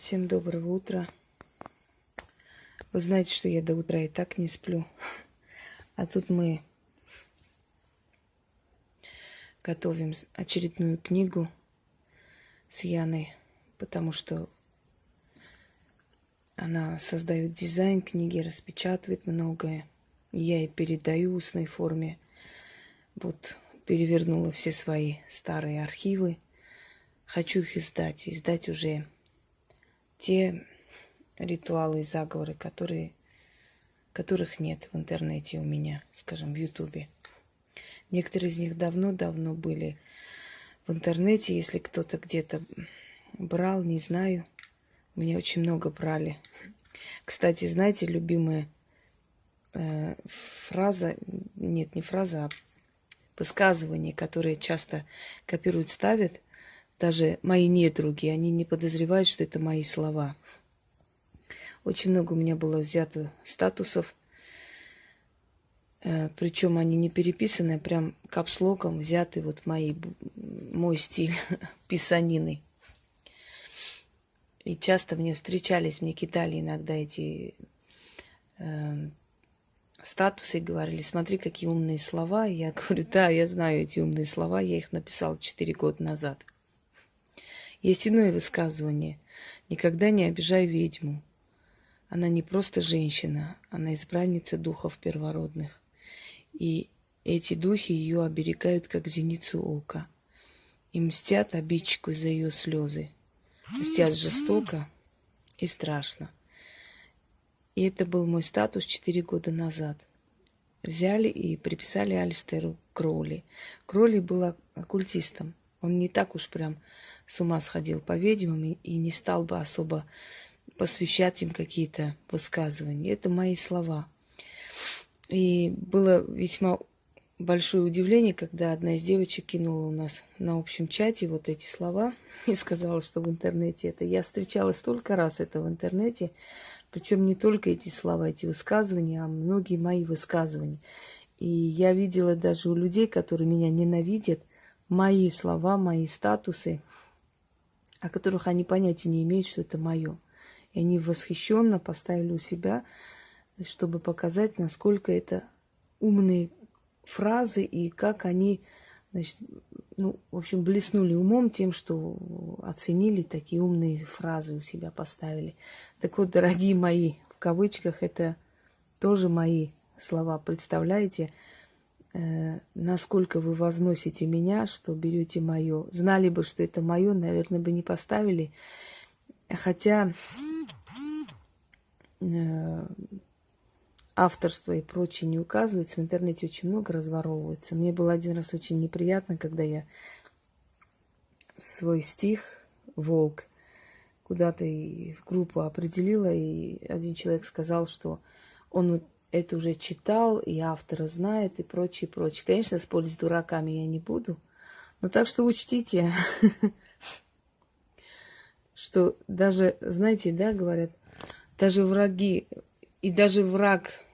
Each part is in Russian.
Всем доброго утра. Вы знаете, что я до утра и так не сплю. А тут мы готовим очередную книгу с Яной, потому что она создает дизайн книги, распечатывает многое. Я ей передаю в устной форме. Вот перевернула все свои старые архивы. Хочу их издать. Издать уже те ритуалы и заговоры, которых нет в интернете у меня, скажем, в Ютубе. Некоторые из них давно-давно были в интернете. Если кто-то где-то брал, не знаю. У меня очень много брали. Кстати, знаете, любимая фраза, нет, не фраза, а высказывание, которые часто копируют, ставят, даже мои недруги, они не подозревают, что это мои слова. Очень много у меня было взято статусов, причем они не переписаны, а прям капслоком взяты вот мой стиль писанины. И часто мне встречались, мне кидали иногда эти статусы и говорили: смотри, какие умные слова. Я говорю: да, я знаю эти умные слова, я их написала 4 года назад. Есть иное высказывание: никогда не обижай ведьму. Она не просто женщина, она избранница духов первородных. И эти духи ее оберегают, как зеницу ока. И мстят обидчику за ее слезы. Мстят жестоко и страшно. И это был мой статус 4 года назад. Взяли и приписали Алистеру Кроули. Кроули был оккультистом. Он не так уж прям с ума сходил по ведьмам и не стал бы особо посвящать им какие-то высказывания. Это мои слова. И было весьма большое удивление, когда одна из девочек кинула у нас на общем чате вот эти слова и сказала, что в интернете это. Я встречала столько раз это в интернете, причем не только эти слова, эти высказывания, а многие мои высказывания. И я видела даже у людей, которые меня ненавидят, мои слова, мои статусы, о которых они понятия не имеют, что это мое. И они восхищенно поставили у себя, чтобы показать, насколько это умные фразы и как они, значит, в общем, блеснули умом тем, что оценили такие умные фразы, у себя поставили. Так вот, дорогие мои, в кавычках, это тоже мои слова. Представляете, насколько вы возносите меня, что берете мое. Знали бы, что это мое, наверное, бы не поставили. Хотя авторство и прочее не указывается. В интернете очень много разворовывается. Мне было один раз очень неприятно, когда я свой стих «Волк» куда-то в группу определила, и один человек сказал, что он это уже читал, и автора знает, и прочее, прочее. Конечно, спорить с дураками я не буду, но так что учтите, что даже, знаете, да, говорят, даже враги, и даже враг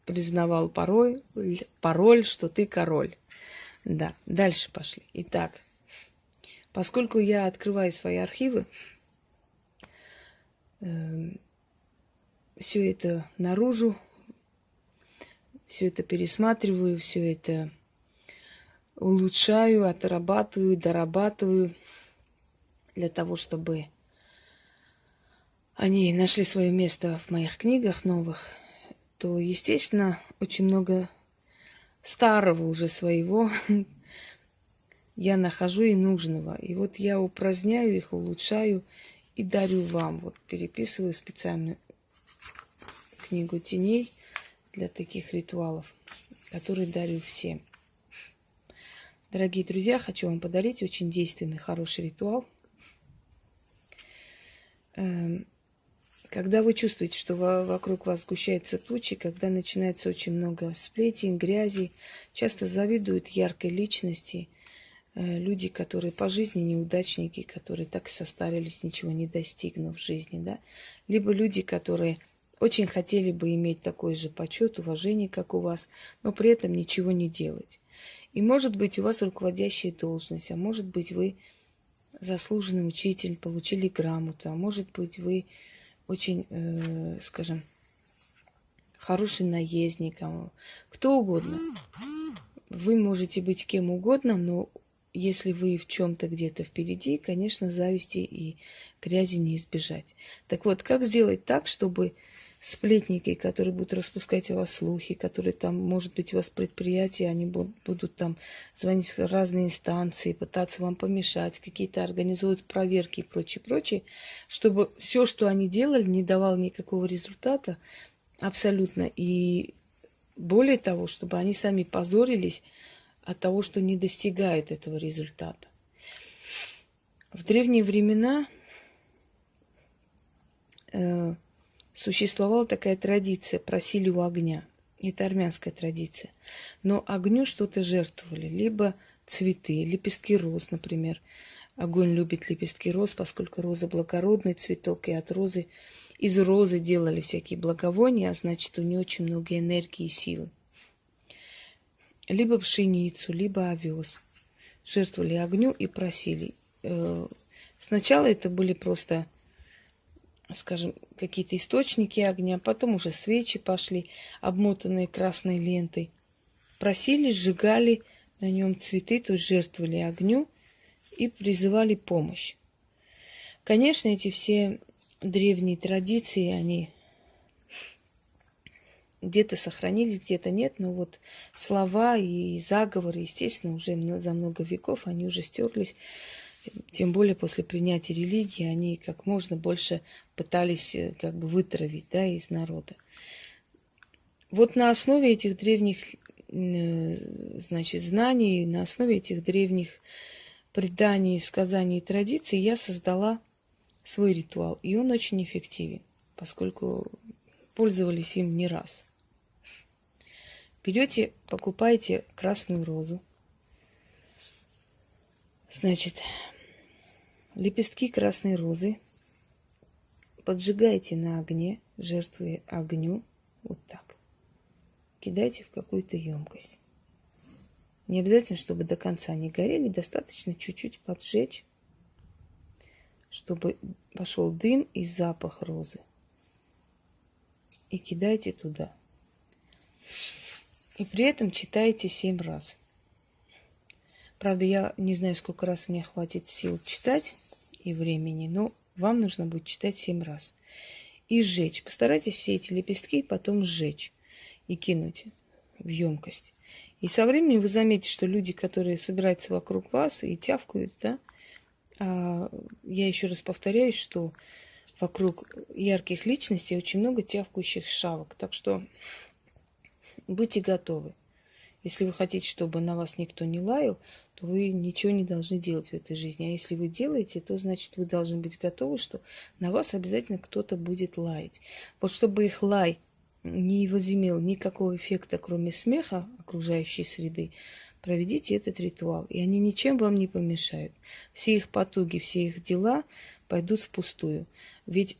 признавал пароль, что ты король. Да, дальше пошли. Итак, поскольку я открываю свои архивы, все это наружу, все это пересматриваю, все это улучшаю, отрабатываю, дорабатываю для того, чтобы они нашли свое место в моих книгах новых, то, естественно, очень много старого уже своего я нахожу и нужного. И вот я упраздняю их, улучшаю и дарю вам. Вот переписываю специальную книгу теней для таких ритуалов, которые дарю всем. Дорогие друзья, хочу вам подарить очень действенный, хороший ритуал. Когда вы чувствуете, что вокруг вас сгущаются тучи, когда начинается очень много сплетен, грязи, часто завидуют яркой личности, люди, которые по жизни неудачники, которые так и состарились, ничего не достигнув в жизни, да? Либо люди, которые очень хотели бы иметь такой же почет, уважение, как у вас, но при этом ничего не делать. И может быть у вас руководящая должность, а может быть вы заслуженный учитель, получили грамоту, а может быть, вы очень, скажем, хороший наездник, кто угодно. Вы можете быть кем угодно, но если вы в чем-то где-то впереди, конечно, зависти и грязи не избежать. Так вот, как сделать так, чтобы сплетники, которые будут распускать о вас слухи, которые там, может быть, у вас предприятие, они будут там звонить в разные инстанции, пытаться вам помешать, какие-то организовывать проверки и прочее, прочее, чтобы все, что они делали, не давало никакого результата абсолютно. И более того, чтобы они сами позорились от того, что не достигают этого результата. В древние времена существовала такая традиция, просили у огня. Это армянская традиция. Но огню что-то жертвовали. Либо цветы, лепестки роз, например. Огонь любит лепестки роз, поскольку роза благородный цветок, и от розы, из розы делали всякие благовония, а значит, у нее очень много энергии и силы. Либо пшеницу, либо овес. Жертвовали огню и просили. Сначала это были просто, скажем, какие-то источники огня, потом уже свечи пошли, обмотанные красной лентой. Просили, сжигали на нем цветы, то есть жертвовали огню и призывали помощь. Конечно, эти все древние традиции, они где-то сохранились, где-то нет, но вот слова и заговоры, естественно, уже за много веков они уже стерлись. Тем более после принятия религии они как можно больше пытались как бы вытравить, да, из народа. Вот на основе этих древних, значит, знаний, на основе этих древних преданий, сказаний и традиций я создала свой ритуал. И он очень эффективен, поскольку пользовались им не раз. Берете, покупаете красную розу. Значит, лепестки красной розы поджигаете на огне, жертвуя огню, вот так. Кидайте в какую-то емкость. Не обязательно, чтобы до конца не горели, достаточно чуть-чуть поджечь, чтобы пошел дым и запах розы. И кидайте туда. И при этом читайте 7 раз. Правда, я не знаю, сколько раз мне хватит сил читать и времени, но вам нужно будет читать 7 раз. И сжечь. Постарайтесь все эти лепестки потом сжечь и кинуть в емкость. И со временем вы заметите, что люди, которые собираются вокруг вас и тявкают, да, я еще раз повторяюсь, что вокруг ярких личностей очень много тявкающих шавок. Так что будьте готовы. Если вы хотите, чтобы на вас никто не лаял, то вы ничего не должны делать в этой жизни. А если вы делаете, то значит вы должны быть готовы, что на вас обязательно кто-то будет лаять. Вот чтобы их лай не возымел никакого эффекта, кроме смеха окружающей среды, проведите этот ритуал, и они ничем вам не помешают. Все их потуги, все их дела пойдут впустую. Ведь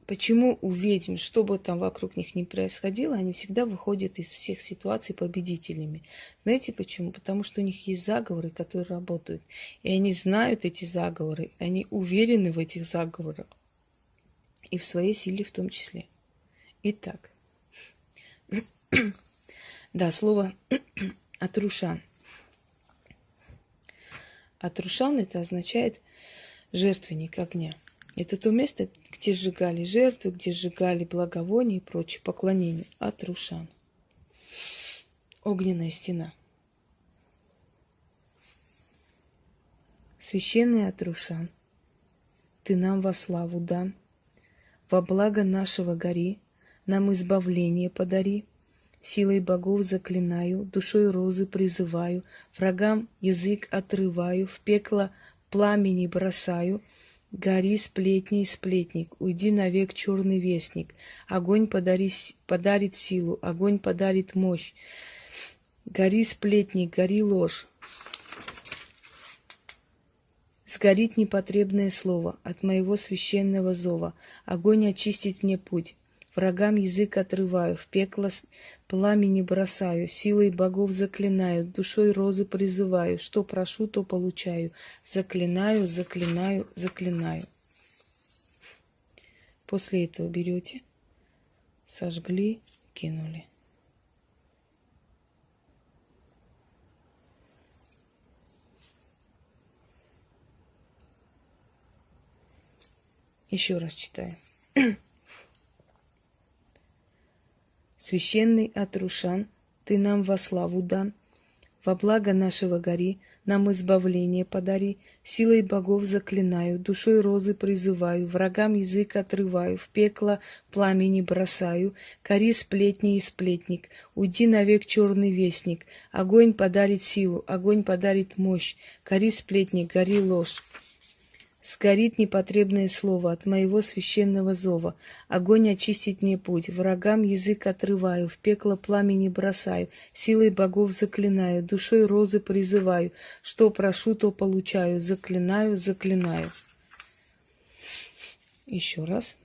почему у ведьм, что бы там вокруг них ни происходило, они всегда выходят из всех ситуаций победителями? Знаете почему? Потому что у них есть заговоры, которые работают. И они знают эти заговоры, они уверены в этих заговорах. И в своей силе в том числе. Итак. Да, слово «атрушан». Атрушан это означает жертвенник огня. Это то место, где сжигали жертвы, где сжигали благовония и прочее поклонение. Атрушан. Огненная стена. Священный Атрушан, ты нам во славу дан, во благо нашего гори, нам избавление подари. Силой богов заклинаю, душой розы призываю, врагам язык отрываю, в пекло пламени бросаю. Гори, сплетни и сплетник, уйди навек, черный вестник. Огонь подарит силу, огонь подарит мощь. Гори, сплетник, гори ложь. Сгорит непотребное слово от моего священного зова. Огонь очистит мне путь. врагам язык отрываю, в пекло пламени бросаю, силой богов заклинаю, душой розы призываю, что прошу, то получаю, заклинаю, заклинаю, заклинаю. После этого берете, сожгли, кинули. Еще раз читаем. Священный Атрушан, ты нам во славу дан, во благо нашего гори, нам избавление подари, силой богов заклинаю, душой розы призываю, врагам язык отрываю, в пекло пламени бросаю, кори сплетни и сплетник, уйди навек черный вестник, огонь подарит силу, огонь подарит мощь, кори сплетник, гори ложь. Сгорит непотребное слово от моего священного зова. Огонь очистит мне путь, врагам язык отрываю, в пекло пламени бросаю, силой богов заклинаю, душой розы призываю, что прошу, то получаю, заклинаю, заклинаю. Еще раз.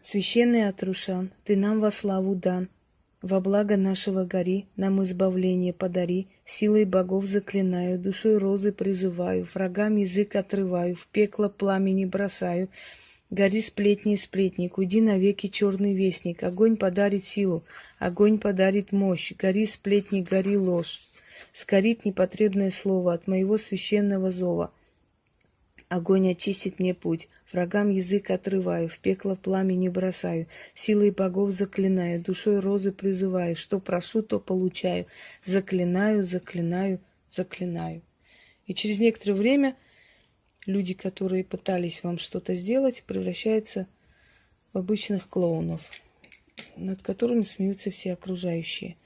Священный Атрушан, ты нам во славу дан, во благо нашего гори, нам избавление подари, силой богов заклинаю, душой розы призываю, врагам язык отрываю, в пекло пламени бросаю, гори сплетни и сплетник, уйди навеки черный вестник, огонь подарит силу, огонь подарит мощь, гори сплетни, гори ложь, сгорит непотребное слово от моего священного зова. Огонь очистит мне путь, врагам язык отрываю, в пекло пламени бросаю, силой богов заклинаю, душой розы призываю, что прошу, то получаю, заклинаю, заклинаю, заклинаю. И через некоторое время люди, которые пытались вам что-то сделать, превращаются в обычных клоунов, над которыми смеются все окружающие,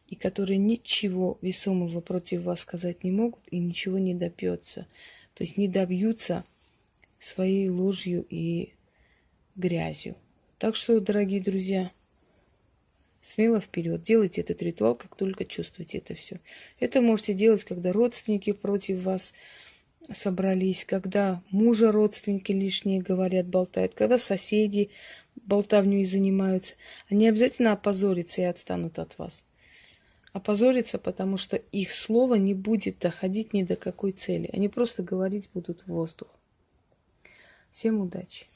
и которые ничего весомого против вас сказать не могут и ничего не добьется. То есть не добьются своей ложью и грязью. Так что, дорогие друзья, смело вперед. Делайте этот ритуал, как только чувствуете это все. Это можете делать, когда родственники против вас собрались, когда мужа родственники лишние говорят, болтают, когда соседи болтовней занимаются. Они обязательно опозорятся и отстанут от вас. Опозориться, потому что их слово не будет доходить ни до какой цели. Они просто говорить будут в воздух. Всем удачи!